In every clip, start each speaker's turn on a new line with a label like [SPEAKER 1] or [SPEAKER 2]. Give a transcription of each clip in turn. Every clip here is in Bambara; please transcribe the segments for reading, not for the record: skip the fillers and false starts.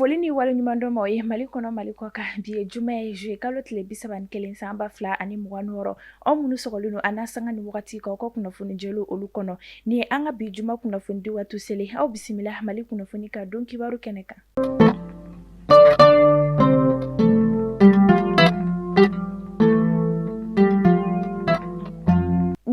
[SPEAKER 1] foli ni wale ɲuman dɔ ma o ye Mali kɔnɔ Mali kɔ kan bi ye juma ye juillet kalo tile 31 san 2026 aw minnu sɔgɔlen don an na sanga ni wagati ka ka kunnafoni jɛlu olu kɔnɔ ni an ka bi juma kunnafoni di waatu seli aw bisimila Mali kunnafoni ka don kibaru kɛnɛ kan.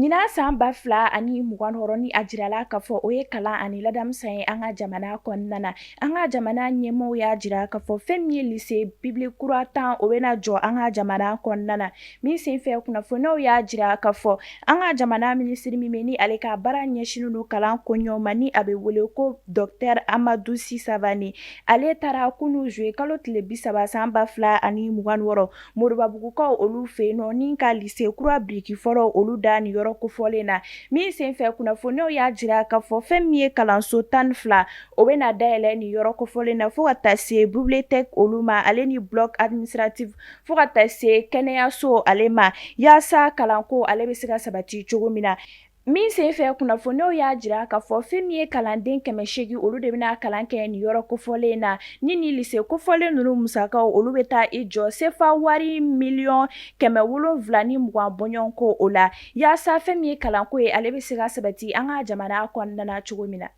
[SPEAKER 1] Ɲina san 2026 ni a jirala ka fɔ o ye kalan ani ladamisa ye an ka jamana kɔnɔna na. An ka jamana ɲɛmɔgɔw y'a jira ka fɔ fɛn min ye lycée public kura 10 o bɛna jɔ an ka jamana kɔnɔna na. Min senfɛ kunnafoniyaw y'a jira ka fɔ an ka jamana ministre min bɛ ni ale ka baara ɲɛsinnen don kalan koɲɛw ma ni a bɛ wele ko Dr Amadou Sisavani. Ale taara kunu juillet kalo tile 30 san 2026 Moribabugukaw olu fɛ yen ni ka lycée kura biriki fɔlɔ olu da ni yɔrɔ kofɔlen na. Min senfɛ kunnafoniyaw y'a jira ka fɔ fɛn min ye kalanso 12 o bɛna dayɛlɛ ni yɔrɔ kofɔlen na fo ka taa se bibliothèque olu ma ale ni bloc administratif fo ka taa se kɛnɛyaso ale ma yaasa kalanko ale bɛ se ka sabati cogo min na. Min senfɛ kunnafoniyaw y'a jira ka fɔ fɛn min ye kalanden 800 olu de bɛna kalan kɛ ni yɔrɔ kofɔlen na ni lycée kofɔlen ninnu musakaw olu bɛ taa i jɔ CFA wari miliyɔn 720 bɔɲɔgɔnko o la yaasa fɛn min ye kalanko ye ale bɛ se ka sabati an ka jamana kɔnɔna na cogo min na.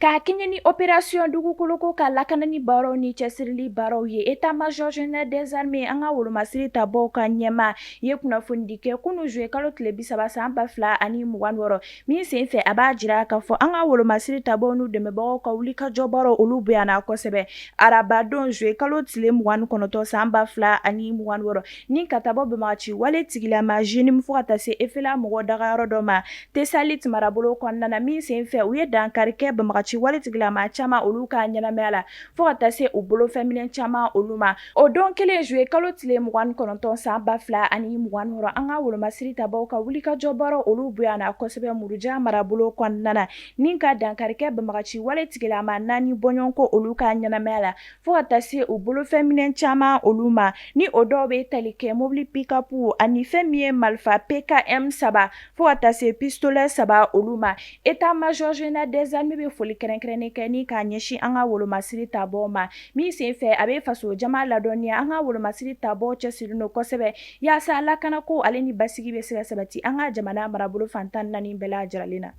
[SPEAKER 1] Ka kɛɲɛ ni opération dugukoloko ka lakanani baaraw ni cɛsirili baaraw ye état-major général des armées an ka wolomasiri tabaaw ka ɲɛma ye kunnafoni di kɛ kunu juillet kalo tile 30 san 2026 min senfɛ a b'a jira ka fɔ an ka wolomasiri tabaaw n'u dɛmɛbagaw ka wulikajɔ baaraw olu bonyana kosɛbɛ arabadon juillet kalo tile 29 san 2026 ni ka taa bɔ Banbagaci wale tigilama jeune fo ka taa se EFELA mɔgɔ dagayɔrɔ dɔ ma Tesalit marabolo kɔnɔna na min senfɛ u ye dankari kɛ Banbagaci wale tigilama caman olu ka ɲɛnamaya la fo ka taa se u bolofɛminɛ caman olu ma o don kelen juillet kalo tile 29 san 2026 an ka wolomasiri tabaaw ka wulikajɔ baaraw olu bonyana kosɛbɛ Muruja marabolo kɔnɔna na ni ka dankari kɛ Banbagaci wale tigilama 4 bɔɲɔgɔnko olu ka ɲɛnamaya la fo ka taa se u bolofɛminɛ caman olu ma ni o dɔw bɛ tali kɛ mobili pick-up ani fɛn min ye marifa PKM 3 fo ka taa se pistolet 3 olu ma état-major général des armées bɛ foli kɛrɛnkɛrɛnnen kɛ ni k'a ɲɛsin an ka wolomasiri tabaaw ma min senfɛ a bɛ faso jama ladɔnniya an ka wolomasiri tabaaw cɛsirilen don kosɛbɛ yaasa lakanako ale ni basigi bɛ se ka sabati an ka jamana marabolo fan 14 bɛɛ lajɛlen na.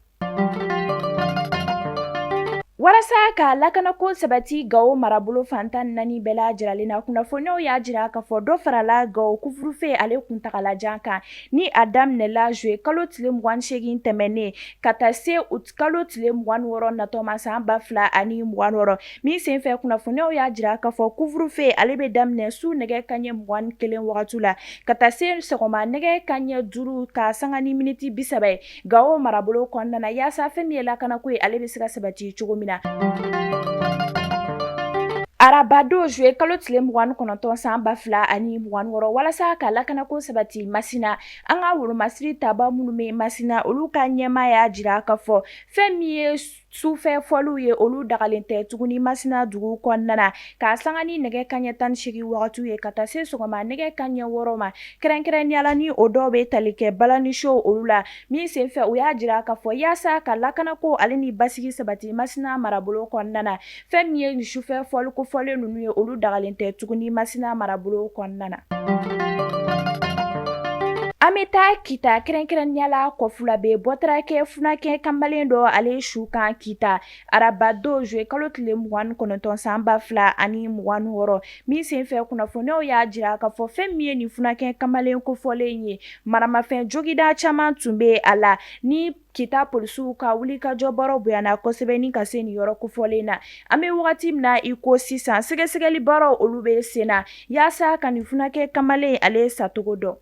[SPEAKER 1] Walasa ka lakanako sabati Gawo marabolo fan 14 bɛɛ lajɛlen na kunnafoniyaw y'a jira ka fɔ dɔ farala Gawo couvre-feu ale kuntagalajan kan ni a daminɛla juillet kalo tile 28 tɛmɛnen ka taa se août kalo tile 26 natɔma san 2026 min senfɛ kunnafoniyaw y'a jira ka fɔ couvre-feu ale bɛ daminɛ su nɛgɛ kanɲɛ 21 wagati la ka taa se sɔgɔma nɛgɛ kanɲɛ 5 ka sanga ni miniti 30 ye Gawo marabolo kɔnɔna na yaasa fɛn min ye lakanako ye ale bɛ se ka sabati cogo min na. Arabado juillet kalo tile 29 san 2026 walasa ka lakanako sabati Masina an ka wolomasiri tabaaw minnu bɛ Masina olu ka ɲɛmaa y'a jira ka fɔ fɛn min ye sufɛ fɔliw ye olu dagalen tɛ tuguni Masina dugu kɔnɔna na ka sanga ni nɛgɛ kanɲɛ 18 wagati ye ka taa se sɔgɔma nɛgɛ kanɲɛ 6 ma kɛrɛnkɛrɛnniyala ni o dɔw bɛ tali kɛ balani show olu la min senfɛ u y'a jira ka fɔ yaasa ka lakanako ale ni basigi sabati Masina marabolo kɔnɔna na fɛn min ye sufɛ fɔli kofɔlen ninnu ye olu dagalen tɛ tuguni Masina marabolo kɔnɔna na. An bɛ taa Kita kɛrɛnkɛrɛnniyala kɔfula bɛ Bɔtarakɛ funakɛ kamalen dɔ ale su kan Kita arabado juillet kalo tile 29 san 2026 min senfɛ kunnafoniyaw y'a jira ka fɔ fɛn min ye nin funakɛ kamalen kofɔlen ye maramafɛn jogida caman tun bɛ a la ni Kita polisiw ka wulikajɔ baaraw bonyana kosɛbɛ ni ka se nin yɔrɔ kofɔlen na an bɛ wagati min na i ko sisan sɛgɛsɛgɛli baaraw olu bɛ sen na yaasa ka nin funakɛ kamalen ale sacogo dɔn.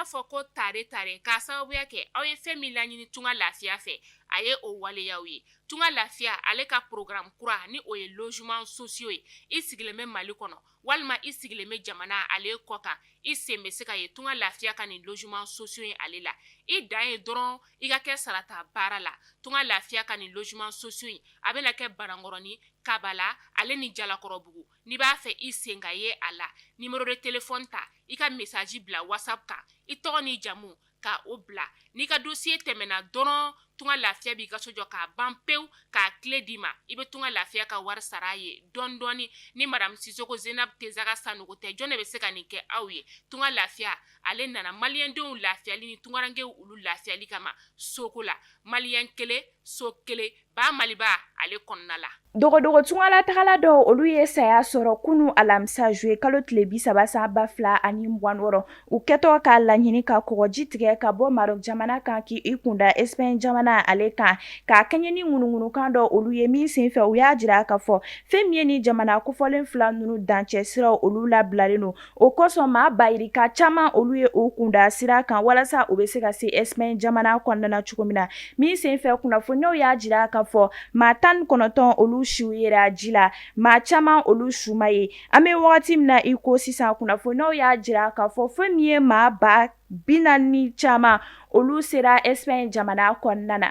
[SPEAKER 2] Fɔ ko tare k'a sababuya kɛ aw ye fɛn min laɲini tunga lafiya fɛ a ye o waleyaw ye tunga lafiya ale ka programme kura ni o ye logement sociaux ye i sigilen bɛ Mali kɔnɔ walima i sigilen bɛ jamana ale kɔ kan i sen bɛ se ka ye tunga lafiya ka nin logement sociaux ye ale la i dan ye dɔrɔn i ka kɛ sarata baara la tunga lafiya ka nin logement sociaux ye a bɛna kɛ Banankɔrɔni Kabala ale ni Jalakɔrɔbugu n'i b'a fɛ i sen ka ye a la numéro de téléphone ta i ka message bila WhatsApp kan i tɔgɔ ni jamu ka o bila n'i ka dossier tɛmɛna dɔrɔn tunga lafiya b'i ka so jɔ k'a ban pewu k'a tile d'i ma i bɛ tunga lafiya ka wari sara a ye dɔɔni dɔɔni ni madame Sisoko Zenab Tezaga Sanogo tɛ jɔn de bɛ se ka nin kɛ aw ye tunga lafiya ale nana maliyɛndenw lafiyali ni tungarankew olu lafiyali kama soko la maliyɛn kelen so kelen ba maliba ale kɔnɔna la
[SPEAKER 1] dogodogo tungala tagala dɔw olu ye saya sɔrɔ kunu alamisa juye kalo tile 32 ani 26 u kɛtɔ ka laɲini ka kɔgɔji tigɛ ka bɔ Maroc jamana kan k'i kunda Espagne jamana ale kan ka kɛɲɛ ni ŋunuŋunukan dɔ olu ye min senfɛ u y'a jira ka fɔ fɛn min ye ni jamana kofɔlen fila nunu dancɛ siraw olu labilalen don o kosɔn maa bayirika caman olu ye u kunda sira kan walasa u bɛ se ka se Espagne jamana kɔnɔna cogo min na min senfɛ kunnafoniyaw y'a jira ka fɔ maa 19 olu siw yera ji la maa caman olu suma ye an bɛ wagati min na i ko sisan kunnafoniyaw y'a jira ka fɔ fɛn min ye maa ba 40 caman olu sera Espagne jamana kɔnɔna na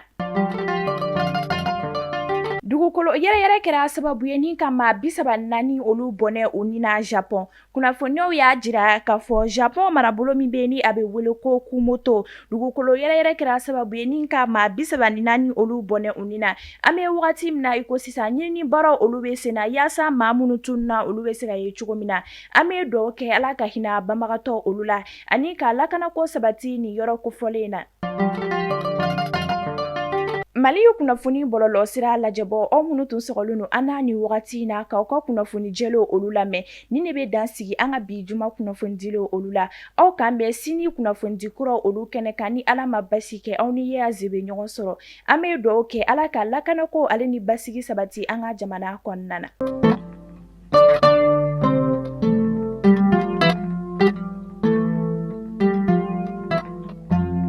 [SPEAKER 1] dugukolo yɛrɛyɛrɛ kɛra sababu ye ni ka maa 34 olu bɔnɛ u ni na Japon kunnafoniyaw y'a jira ka fɔ Japon marabolo min bɛ ni a bɛ wele ko Kumoto dugukolo yɛrɛyɛrɛ kɛra sababu ye ni ka maa 34 olu bɔnɛ u ni na an bɛ wagati min na i ko sisan ɲinini baaraw olu bɛ sen na yaasa maa minnu tununa olu bɛ se ka ye cogo min na an bɛ dugawu kɛ Ala ka hinɛ banbagatɔ olu la ani ka lakanako sabati nin yɔrɔ kofɔlen na Mali ye kunnafoni bɔlɔlɔ sira lajɛbɔ aw minnu tun sɔgɔlen don an n'a ni wagati in na k'aw ka kunnafoni jɛlenw olu lamɛn ni ne bɛ dan sigi an ka bi juma kunnafoni dilenw olu la aw k'an bɛn sini kunnafoni di kuraw olu kɛnɛ kan ni Ala ma basi kɛ aw ni Yeya Zebe ɲɔgɔn sɔrɔ an bɛ dugawu kɛ Ala ka lakanako ale ni basigi sabati an ka jamana kɔnɔna na